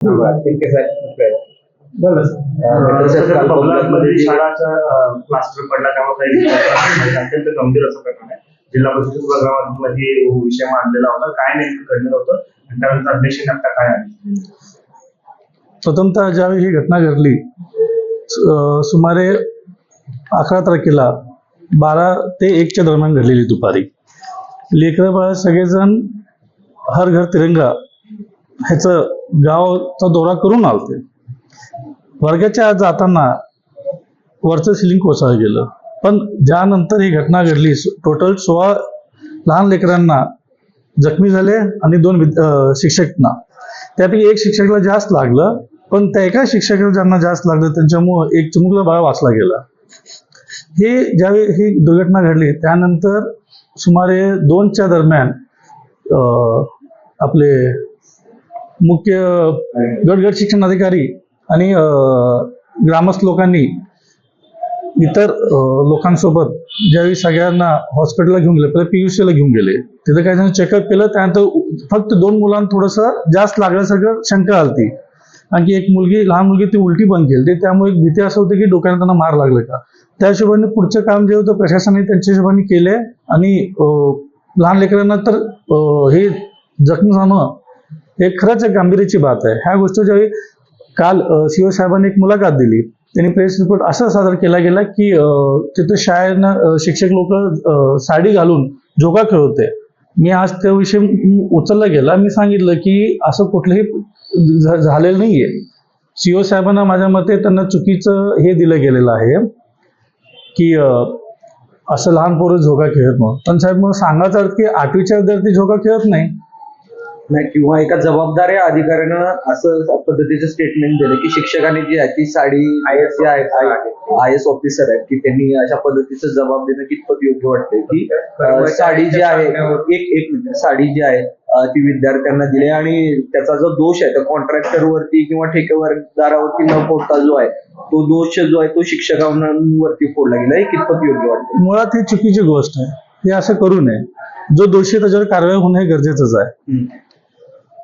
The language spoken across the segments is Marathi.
प्लास्टर पडला त्यामुळे अत्यंत गंभीर असं प्रकरण आहे. जिल्हा परिषद सभागृहामध्ये विषय मांडलेला होता. काय नेमकं घडलं होतं आणि त्यानंतर अध्यक्षांनी आता काय आले? प्रथमतः ज्यावेळी ही घटना घडली सुमारे 11 तारखेला 12 ते 1च्या दरम्यान घडलेली दुपारी. लेकरं बाळ सगळेजण हर घर तिरंगा ह्याचं गावचा दौरा करून आलते. वर्गाच्या आत जाताना वरचं सिलिंग कोसळलं गेलं, पण ज्यानंतर ही घटना घडली टोटल 16 लहान लेकरांना जखमी झाले आणि 2 शिक्षकांना. त्यापैकी एक शिक्षकाला जास्त लागलं, पण त्या एका शिक्षकाला ज्यांना जास्त लागलं त्यांच्यामुळं एक चिमुकला बाळ वाचला गेला. हे ज्यावेळी ही दुर्घटना घडली त्यानंतर सुमारे 2च्या दरम्यान आपले मुख्य गट शिक्षण अधिकारी आणि ग्रामस्थ लोकांनी इतर लोकांसोबत ज्यावेळी सगळ्यांना हॉस्पिटलला घेऊन गेले, पहिले PUCला घेऊन गेले. तिथं काही जण चेकअप केलं. त्यानंतर फक्त 2 मुलांना थोडंसं जास्त लागल्यासारखं शंका आलती. आणखी एक लहान मुलगी ती उलटी पण केली. त्यामुळे एक भीती असं होती की डोक्याला त्यांना मार लागला का. त्या हिशोबाने पुढचं काम जे होतं प्रशासनाने त्यांच्या हिशोबाने केले आणि लहान लेकरांना तर हे जखमी होणं हे खरंच एक गांभीर्याची बात आहे. ह्या गोष्टी ज्यावेळी काल CO साहेबांनी एक मुलाखत दिली, त्यांनी प्रेस रिपोर्ट असं सादर केला गेला की तिथं शाळेनं शिक्षक लोक साडी घालून झोका खेळत होते. मी आज त्याविषयी उचलला गेला. मी सांगितलं की असं कुठलंही झालेलं नाहीये. CO साहेबांना माझ्या मते त्यांना चुकीचं हे दिलं गेलेलं आहे की असं लहान पोरं झोका खेळत म्हणून. पण साहेब मग सांगायचं अर्थ की 8वीच्या विद्यार्थी झोका खेळत नाही किंवा एका जबाबदार अधिकाऱ्यानं असं पद्धतीचं स्टेटमेंट दिलं की शिक्षकांनी जी आहे ती साडी IAS ऑफिसर आहेत की त्यांनी अशा पद्धतीचं जबाब देणं कितपत योग्य वाटतंय की साडी जी आहे एक मिनिट साडी जी आहे ती विद्यार्थ्यांना दिली आणि त्याचा जो दोष आहे तो कॉन्ट्रॅक्टरवरती किंवा ठेकेदारावरती न फोडता जो आहे तो दोष जो आहे तो शिक्षकांवरती फोडला गेला. हे कितपत योग्य वाटतं? मुळात ही चुकीची गोष्ट आहे. हे असं करू नये. जो दोषी त्याच्यावर कारवाई होणं हे गरजेचंच आहे.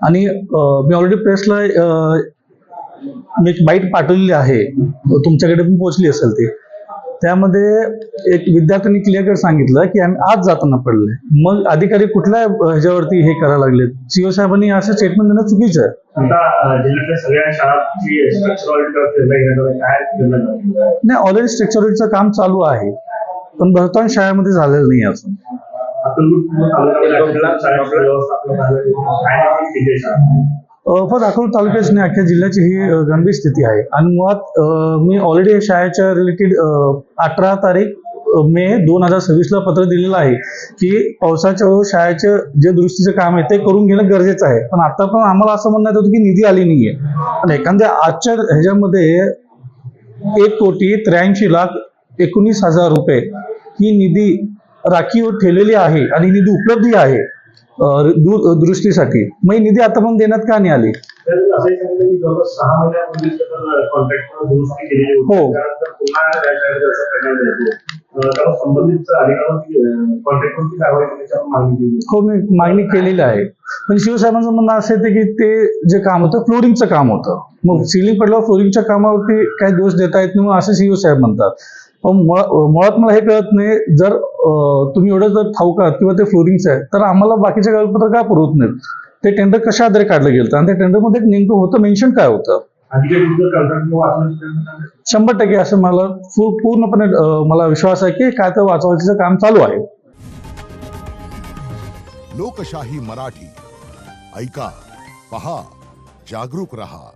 आणि मी ऑलरेडी प्रेसला एक बाईट पाठवलेली आहे, तुमच्याकडे पण पोहोचली असेल ती. त्यामध्ये एक विद्यार्थ्यांनी क्लिअर कट सांगितलं की आम्ही आज जाताना पडले. मग अधिकारी कुठल्या ह्याच्यावरती हे करायला लागले? CO साहेबांनी असं स्टेटमेंट देणं चुकीचं आहे. नाही, ऑलरेडी स्ट्रक्चरचं काम चालू आहे, पण बहुतांश शाळेमध्ये झालेलं नाही अजून. पण अकोला तालुक्याची नाही अख्ख्या जिल्ह्याची ही गंभीर स्थिती आहे. आणि मुळात मी ऑलरेडी शाळेच्या रिलेटेड 18 तारीख मे 2026ला पत्र दिलेलं आहे की पावसाच्या वेळेस शाळेचे जे दुरुस्तीचं काम आहे ते करून घेणं गरजेचं आहे. पण आता पण आम्हाला असं म्हणण्यात होतं की निधी आली नाहीये. पण एखाद्या आजच्या ह्याच्यामध्ये 1,83,19,000 रुपये ही निधी राखीव ठेवलेली आहे आणि निधी उपलब्ध आहे दुरुस्तीसाठी. मग निधी आता पण देण्यात का नाही आली? हो, हो, मी मागणी केलेली आहे. पण CO साहेबांचं म्हणणं असं येते की ते जे काम होतं फ्लोरिंगचं काम होतं. मग सिलिंग पडल्यावर फ्लोरिंगच्या कामावरती काही दोष देता येत नाही असं CO साहेब म्हणतात. पण मुळात मला हे कळत नाही, जर तुम्ही एवढं जर ठाऊक आहात किंवा ते फ्लोरिंगचं आहे तर आम्हाला बाकीचे कागदपत्र का पुरवत नाहीत? ते टेंडर कशा आधारे काढलं गेलं आणि त्या टेंडरमध्ये नेमकं होतं मेन्शन काय होतं? 100% असं मला पूर्णपणे मला विश्वास आहे की काय तर वाचवायचं काम चालू आहे. लोकशाही मराठी ऐका, पहा, जागरूक रहा.